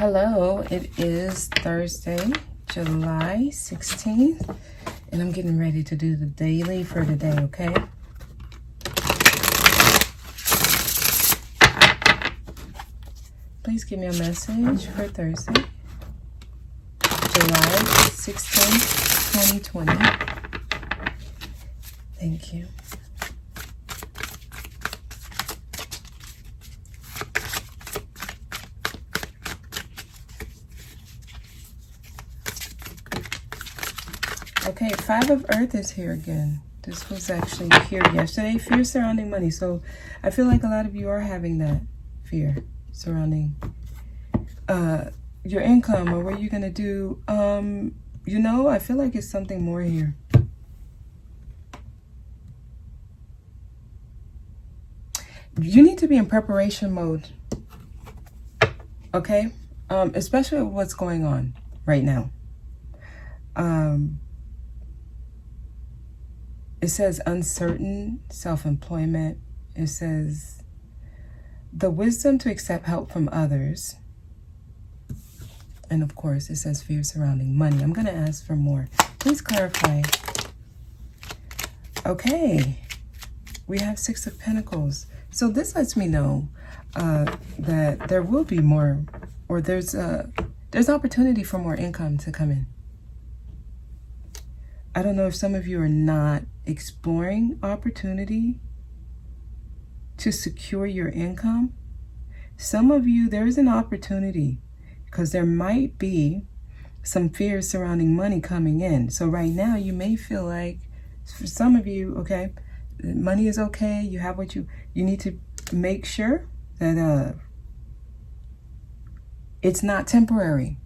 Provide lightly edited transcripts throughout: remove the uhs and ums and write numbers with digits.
Hello, it is Thursday, July 16th, and I'm getting ready to do the daily for today, okay? Please give me a message for Thursday, July 16th, 2020. Thank you. Okay, Five of Earth is here again. This was actually here yesterday. Fear surrounding money. So I feel like a lot of you are having that fear surrounding your income or what you're going to do. You know, I feel like it's something more here. You need to be in preparation mode. Okay? Especially with what's going on right now. It says uncertain self-employment. It says the wisdom to accept help from others. And of course, it says fear surrounding money. I'm going to ask for more. Please clarify. Okay. We have Six of Pentacles. So this lets me know that there will be more, or there's opportunity for more income to come in. I don't know if some of you are not exploring opportunity to secure your income. Some of you, there is an opportunity because there might be some fears surrounding money coming in. So right now you may feel like, for some of you, okay, money is okay. You have what you need to make sure that it's not temporary.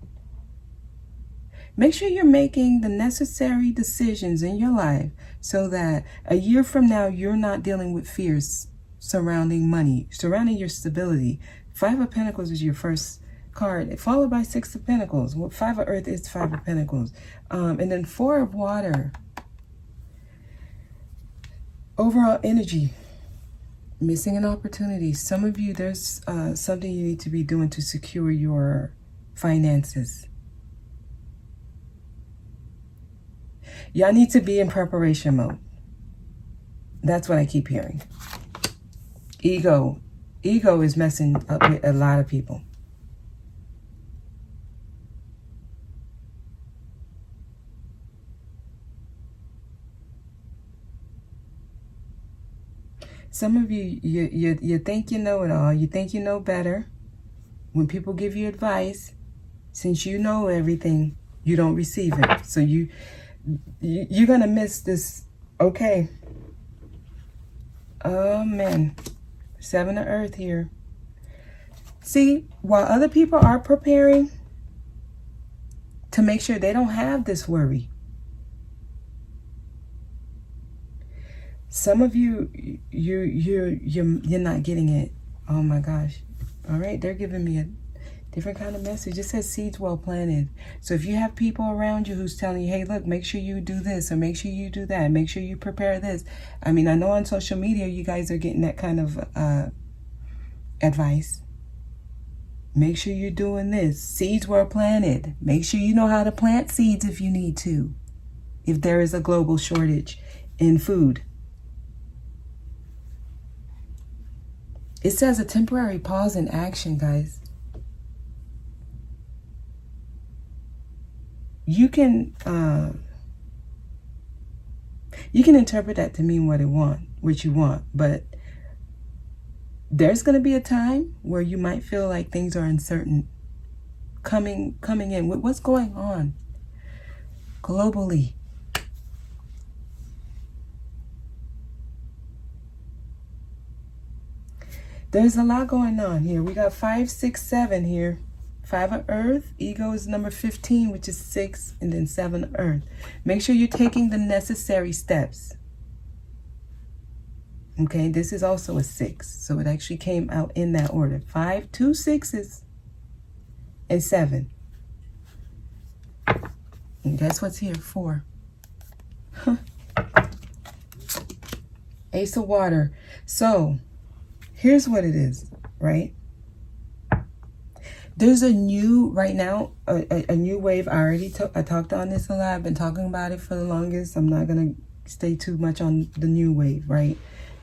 Make sure you're making the necessary decisions in your life so that a year from now, you're not dealing with fears surrounding money, surrounding your stability. Five of Pentacles is your first card, followed by Six of Pentacles. Well, Five of Earth is Five of Pentacles. And then Four of Water. Overall energy. Missing an opportunity. Some of you, there's something you need to be doing to secure your finances. Y'all need to be in preparation mode. That's what I keep hearing. Ego is messing up with a lot of people. Some of you think you know it all. You think you know better. When people give you advice, since you know everything, you don't receive it. So you're going to miss this. Okay. Oh, man. Seven of Earth here. See, while other people are preparing to make sure they don't have this worry, some of you, you're not getting it. Oh, my gosh. All right. They're giving me a different kind of message. It says seeds well planted. So if you have people around you who's telling you, hey, look, make sure you do this or make sure you do that. Make sure you prepare this. I mean, I know on social media, you guys are getting that kind of advice. Make sure you're doing this. Seeds were planted. Make sure you know how to plant seeds if you need to. If there is a global shortage in food. It says a temporary pause in action, guys. You can interpret that to mean what you want, but there's going to be a time where you might feel like things are uncertain coming in with what's going on globally. There's a lot going on here. We got 5, 6, 7 here. Five of Earth, ego is number 15, which is 6, and then 7 of Earth. Make sure you're taking the necessary steps. Okay, this is also a 6, so it actually came out in that order. 5, 2 6s, and 7. And guess what's here? 4. Ace of Water. So, here's what it is, right? There's a new, right now, a new wave. I talked on this a lot. I've been talking about it for the longest. I'm not going to stay too much on the new wave, right?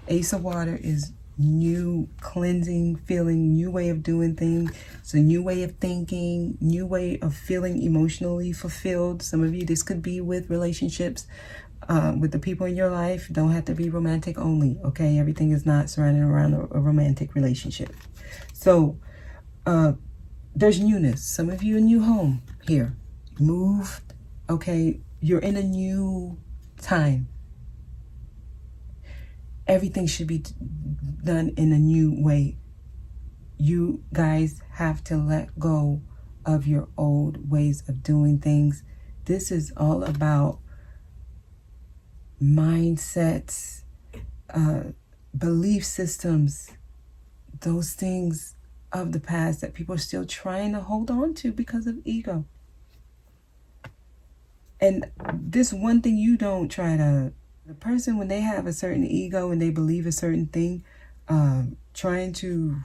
Ace of Water is new, cleansing, feeling, new way of doing things. It's a new way of thinking, new way of feeling emotionally fulfilled. Some of you, this could be with relationships, with the people in your life. Don't have to be romantic only, okay? Everything is not surrounding around a romantic relationship. So, there's newness. Some of you, a new home here. Moved, okay? You're in a new time. Everything should be done in a new way. You guys have to let go of your old ways of doing things. This is all about mindsets, belief systems, those things of the past that people are still trying to hold on to because of ego. And this one thing you don't try to, the person, when they have a certain ego and they believe a certain thing, trying to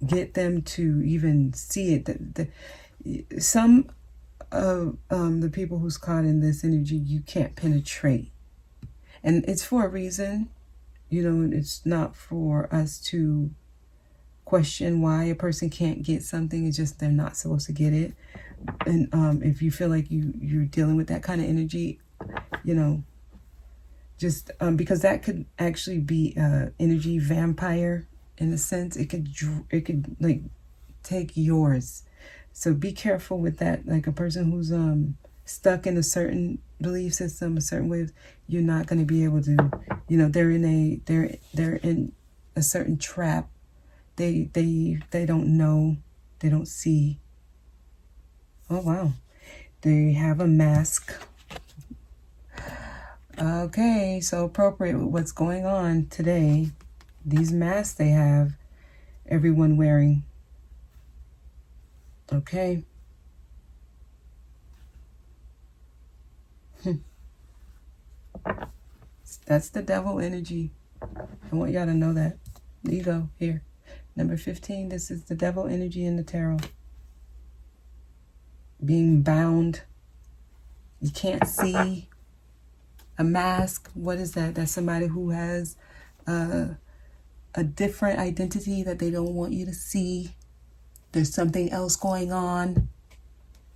get them to even see it. Some of the people who's caught in this energy, you can't penetrate. And it's for a reason. You know, it's not for us to question why a person can't get something. It's just they're not supposed to get it. And if you feel like you're dealing with that kind of energy, you know, just because that could actually be energy vampire in a sense. It could like take yours. So be careful with that. Like a person who's stuck in a certain belief system, a certain way, you're not going to be able to, you know, they're in a certain trap. They don't know, they don't see. Oh wow, they have a mask. Okay, so appropriate with what's going on today. These masks they have everyone wearing. Okay. That's the devil energy. I want y'all to know that. Ego here. Number 15, this is the devil energy in the tarot. Being bound. You can't see. A mask. What is that? That's somebody who has a different identity that they don't want you to see. There's something else going on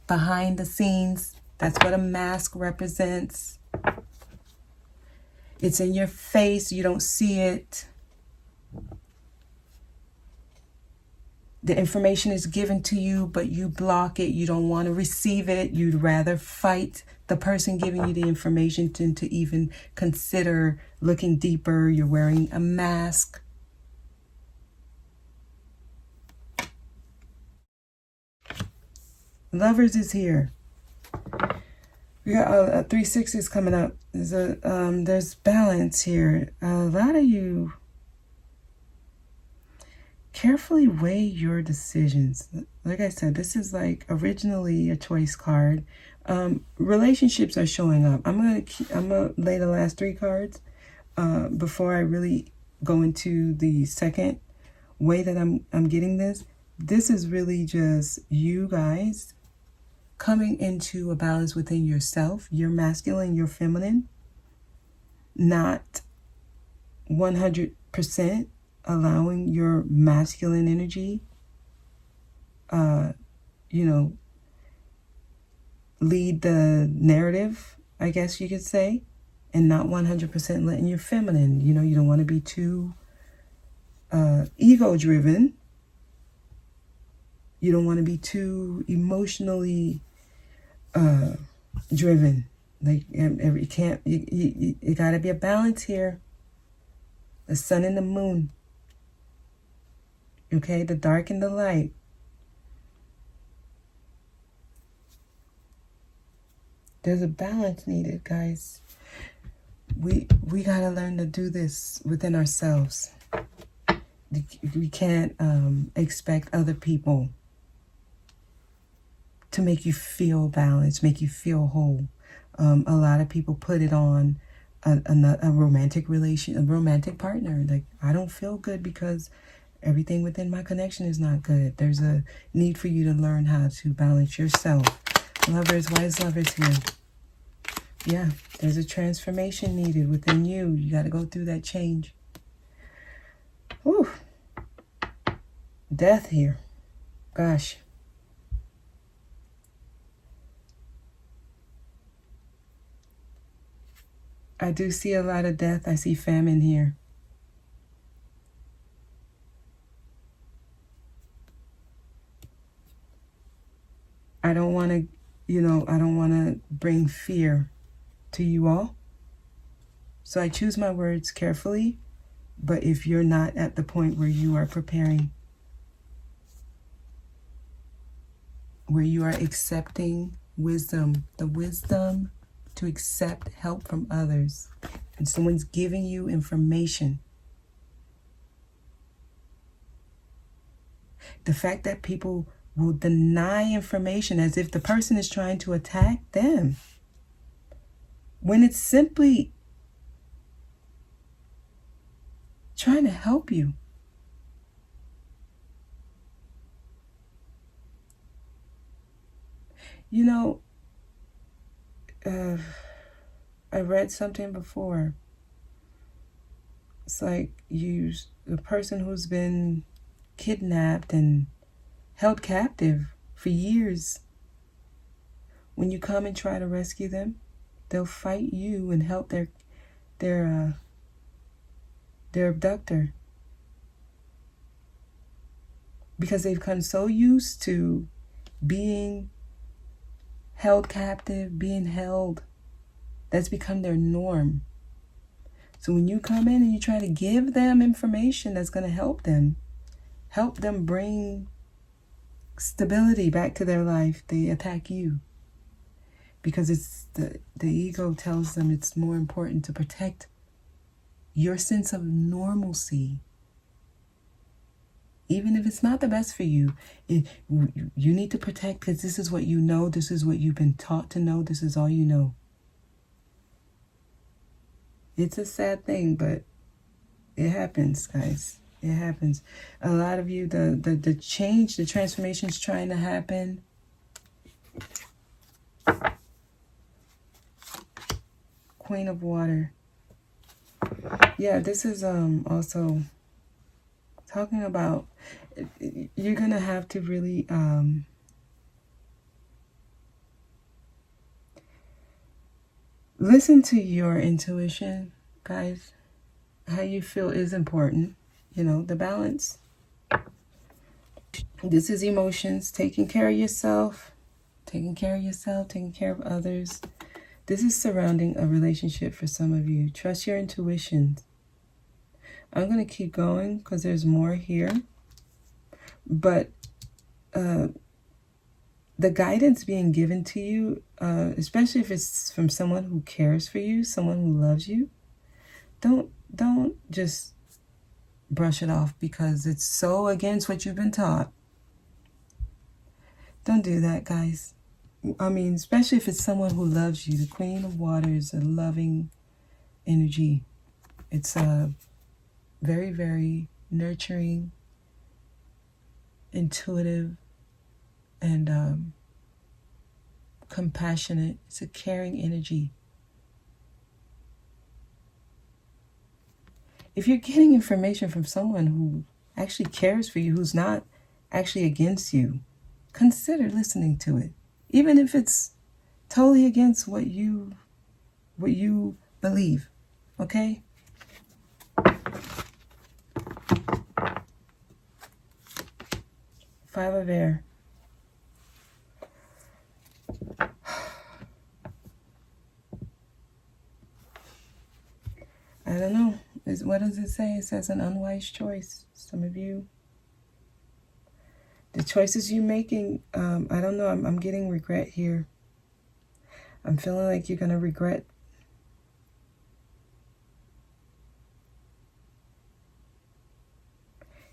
behind the scenes. That's what a mask represents. It's in your face. You don't see it. The information is given to you, but you block it. You don't want to receive it. You'd rather fight the person giving you the information than to even consider looking deeper. You're wearing a mask. Lovers is here. We got a 360s coming up. There's balance here. A lot of you carefully weigh your decisions. Like I said, this is like originally a choice card. Relationships are showing up. I'm gonna lay the last 3 cards before I really go into the second way that I'm getting this. This is really just you guys coming into a balance within yourself, your masculine, your feminine, not 100% allowing your masculine energy, lead the narrative, I guess you could say, and not 100% letting your feminine, you don't want to be too ego-driven. You don't want to be too emotionally driven. Like you gotta be a balance here. The sun and the moon. Okay, the dark and the light. There's a balance needed, guys. We gotta learn to do this within ourselves. We can't expect other people to make you feel balanced, make you feel whole. A lot of people put it on a romantic relation, a romantic partner. Like, I don't feel good because Everything within my connection is not good. There's a need for you to learn how to balance yourself. Lovers, why is Lovers here? Yeah, there's a transformation needed within you. You got to go through that change. Whew. Death here. Gosh. I do see a lot of death. I see famine here. I don't want to, I don't want to bring fear to you all. So I choose my words carefully. But if you're not at the point where you are preparing, where you are accepting wisdom, the wisdom to accept help from others, and someone's giving you information, the fact that people will deny information as if the person is trying to attack them, when it's simply trying to help you. I read something before. It's like the person who's been kidnapped and held captive for years, when you come and try to rescue them, they'll fight you and help their abductor, because they've come so used to being held captive, being held. That's become their norm. So when you come in and you try to give them information that's going to help them bring stability back to their life, they attack you. Because it's the ego tells them it's more important to protect your sense of normalcy. Even if it's not the best for you, you need to protect, because this is what you know, this is what you've been taught to know, this is all you know. It's a sad thing, but it happens, guys. It happens. A lot of you, the change, the transformation is trying to happen. Queen of Water. Yeah, this is also talking about, you're going to have to really listen to your intuition, guys. How you feel is important. The balance. This is emotions, taking care of yourself, taking care of others. This is surrounding a relationship for some of you. Trust your intuition. I'm going to keep going because there's more here. But the guidance being given to you, especially if it's from someone who cares for you, someone who loves you, don't just brush it off because it's so against what you've been taught. Don't do that, guys. I mean, especially if it's someone who loves you. The Queen of Water is a loving energy. It's a very, very nurturing, intuitive, and compassionate. It's a caring energy. If you're getting information from someone who actually cares for you, who's not actually against you, consider listening to it. Even if it's totally against what you believe. Okay? Five of Air. I don't know. What does it say? It says an unwise choice. Some of you, the choices you're making, I don't know. I'm getting regret here. I'm feeling like you're going to regret.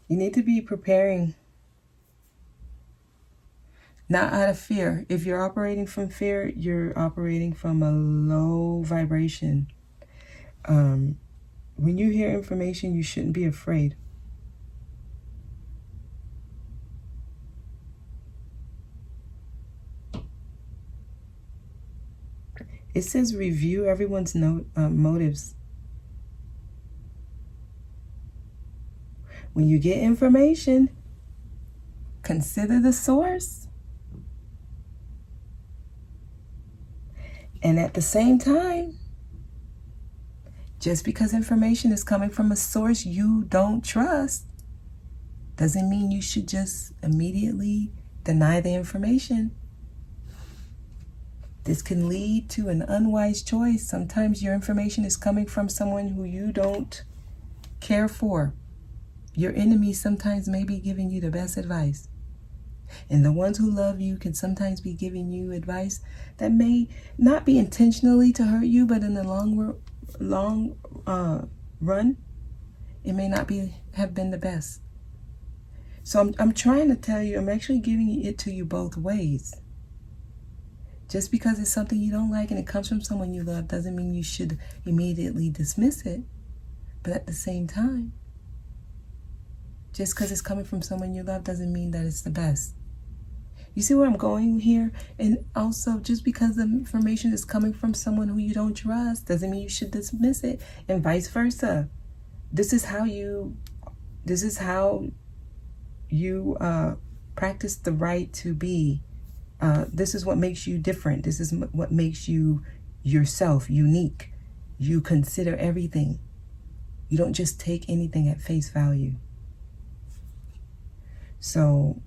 You need to be preparing. Not out of fear. If you're operating from fear, you're operating from a low vibration. When you hear information, you shouldn't be afraid. It says review everyone's motives. When you get information, consider the source. And at the same time, just because information is coming from a source you don't trust doesn't mean you should just immediately deny the information. This can lead to an unwise choice. Sometimes your information is coming from someone who you don't care for. Your enemy sometimes may be giving you the best advice. And the ones who love you can sometimes be giving you advice that may not be intentionally to hurt you, but in the long run, it may not have been the best. So I'm trying to tell you, I'm actually giving it to you both ways. Just because it's something you don't like and it comes from someone you love doesn't mean you should immediately dismiss it. But at the same time, just because it's coming from someone you love doesn't mean that it's the best. You see where I'm going here? And also, just because the information is coming from someone who you don't trust doesn't mean you should dismiss it, and vice versa. This is how you practice the right to be. This is what makes you different. This is what makes you yourself, unique. You consider everything. You don't just take anything at face value. So,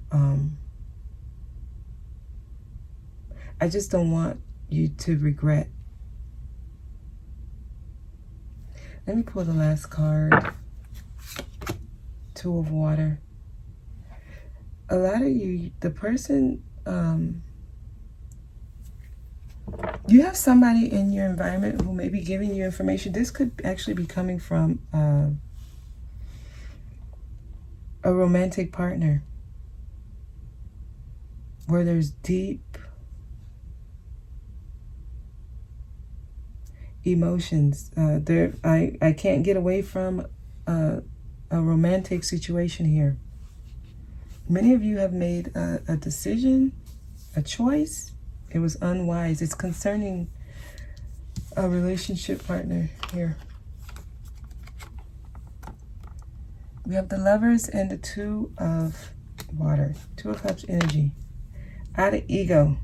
I just don't want you to regret. Let me pull the last card. Two of Water. A lot of you, the person, you have somebody in your environment who may be giving you information. This could actually be coming from a romantic partner where there's deep emotions. I can't get away from a romantic situation here. Many of you have made a decision, a choice. It was unwise. It's concerning a relationship partner here. We have the Lovers and the Two of Water. Two of Cups energy. Out of ego.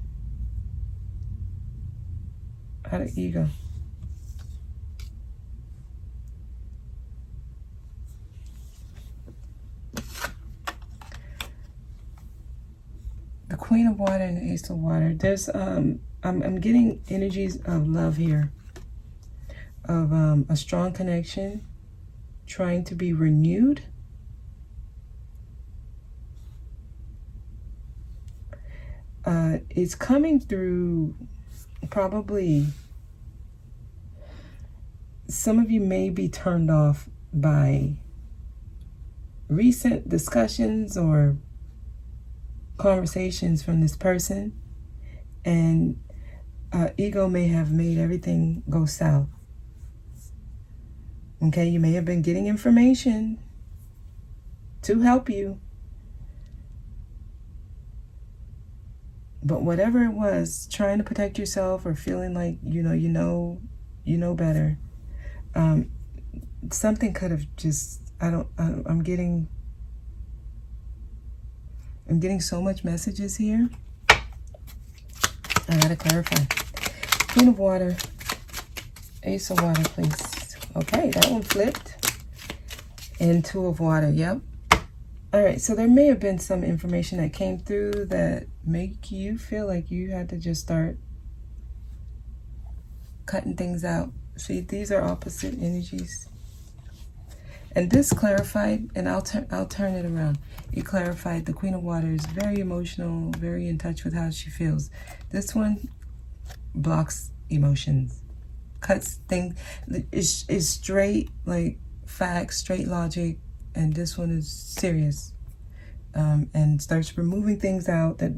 Out of ego. The Queen of Water and the Ace of Water. There's I'm getting energies of love here. Of a strong connection, trying to be renewed. It's coming through probably, some of you may be turned off by recent discussions or conversations from this person, and ego may have made everything go south. Okay, you may have been getting information to help you, but whatever it was, trying to protect yourself or feeling like you know better, something could have just, I'm getting so much messages here. I gotta clarify. Queen of Water, Ace of Water, please. Okay, that one flipped. And Two of Water, yep. All right, so there may have been some information that came through that make you feel like you had to just start cutting things out. See, these are opposite energies. And this clarified, and I'll turn it around. You clarified the Queen of Water is very emotional, very in touch with how she feels. This one blocks emotions, cuts things, is straight, like facts, straight logic, and this one is serious, and starts removing things out that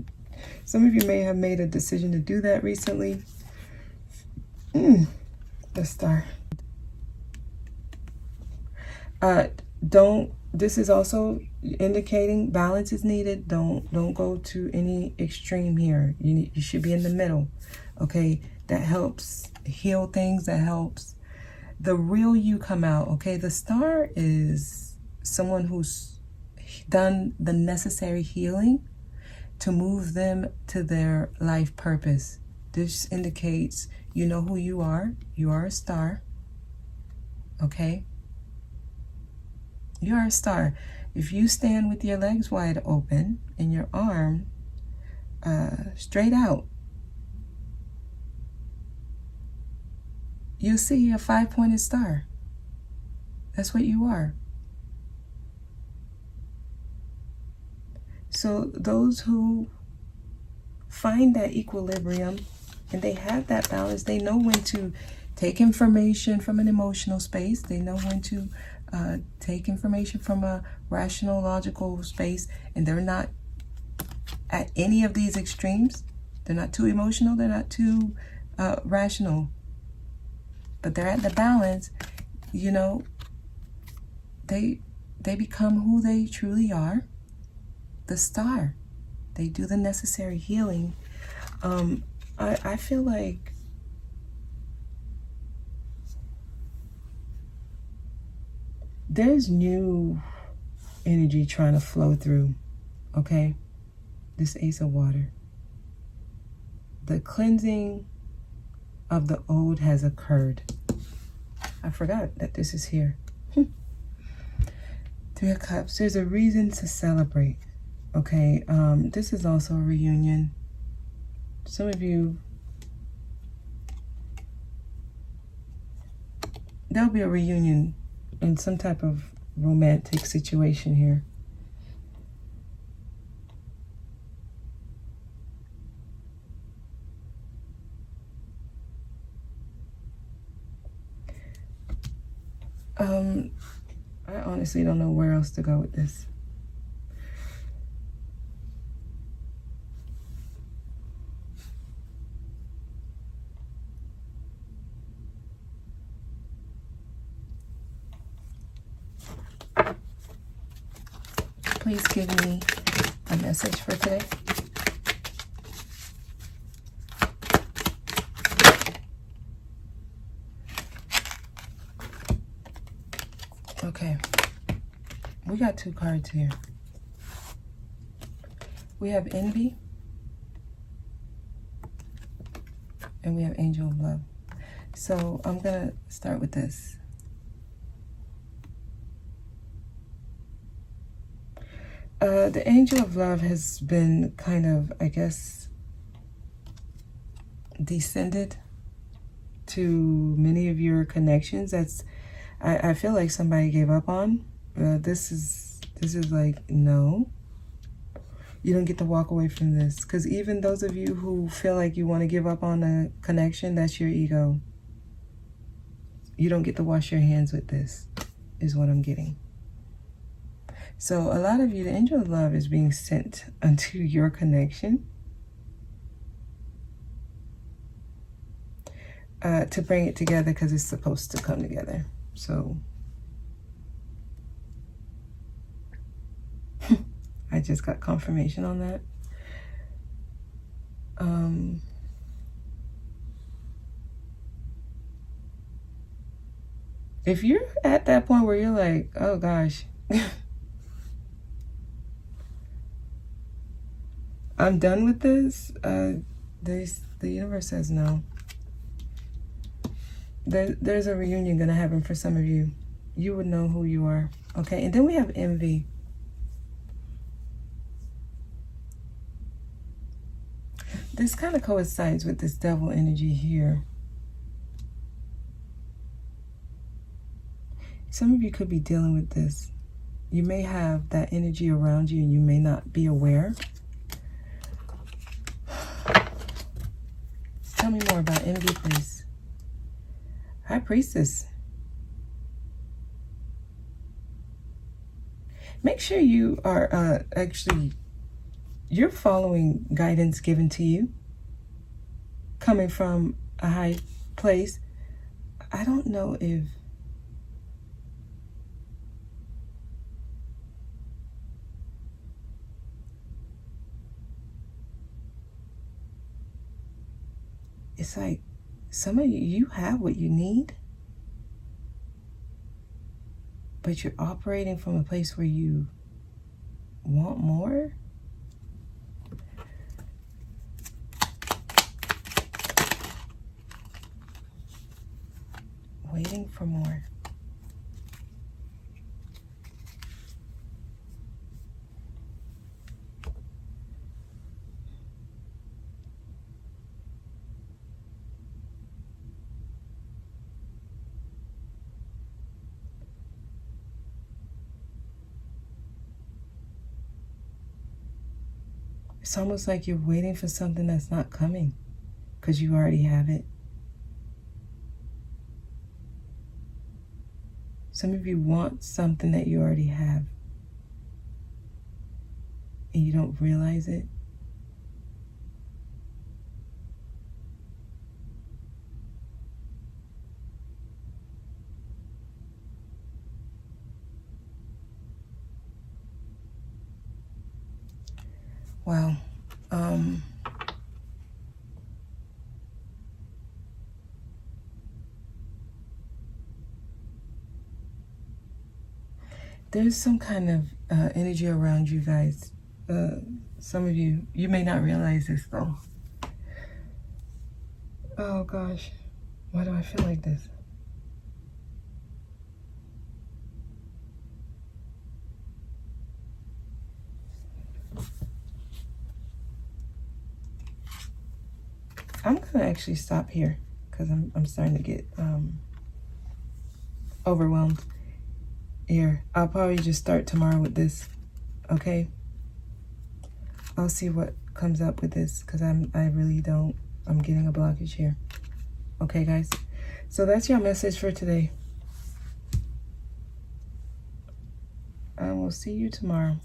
some of you may have made a decision to do that recently. The Star. This is also indicating balance is needed. Don't go to any extreme here. You should be in the middle. Okay, that helps heal things, that helps the real you come out, okay? The star is someone who's done the necessary healing to move them to their life purpose. This indicates you know who you are. You are a star, okay? You are a star. If you stand with your legs wide open and your arm straight out, you'll see a 5-pointed star. That's what you are. So those who find that equilibrium and they have that balance, they know when to take information from an emotional space. They know when to take information from a rational, logical space, and they're not at any of these extremes. They're not too emotional, they're not too rational, but they're at the balance. You know, they become who they truly are, the star. They do the necessary healing. I feel like there's new energy trying to flow through, okay? This Ace of Water. The cleansing of the old has occurred. I forgot that this is here. 3 of Cups. There's a reason to celebrate, okay? This is also a reunion. Some of you, there'll be a reunion in some type of romantic situation here. I honestly don't know where else to go with this. Please give me a message for today. Okay, we got 2 cards here. We have Envy and we have Angel of Love. So I'm gonna start with this. The Angel of Love has been kind of, I guess, descended to many of your connections. I feel like somebody gave up on. This is like, no, you don't get to walk away from this. Because even those of you who feel like you want to give up on a connection, that's your ego. You don't get to wash your hands with this, is what I'm getting. So a lot of you, the Angel of Love is being sent unto your connection to bring it together, because it's supposed to come together. So I just got confirmation on that. If you're at that point where you're like, oh gosh, I'm done with this, the universe says no. There's a reunion gonna happen for some of you. You would know who you are. Okay, and then we have Envy. This kind of coincides with this Devil energy here. Some of you could be dealing with this. You may have that energy around you and you may not be aware. Tell me more about Envy, please. High Priestess. Make sure you are actually, you're following guidance given to you, coming from a high place. I don't know if it's like Some of you have what you need, but you're operating from a place where you want more. Waiting for more. It's almost like you're waiting for something that's not coming because you already have it. Some of you want something that you already have and you don't realize it. Wow. There's some kind of energy around you guys. Some of you may not realize this though. Oh gosh, why do I feel like this? I'm gonna actually stop here because I'm starting to get overwhelmed here. I'll probably just start tomorrow with this, okay? I'll see what comes up with this because I'm getting a blockage here. Okay, guys? So that's your message for today. I will see you tomorrow.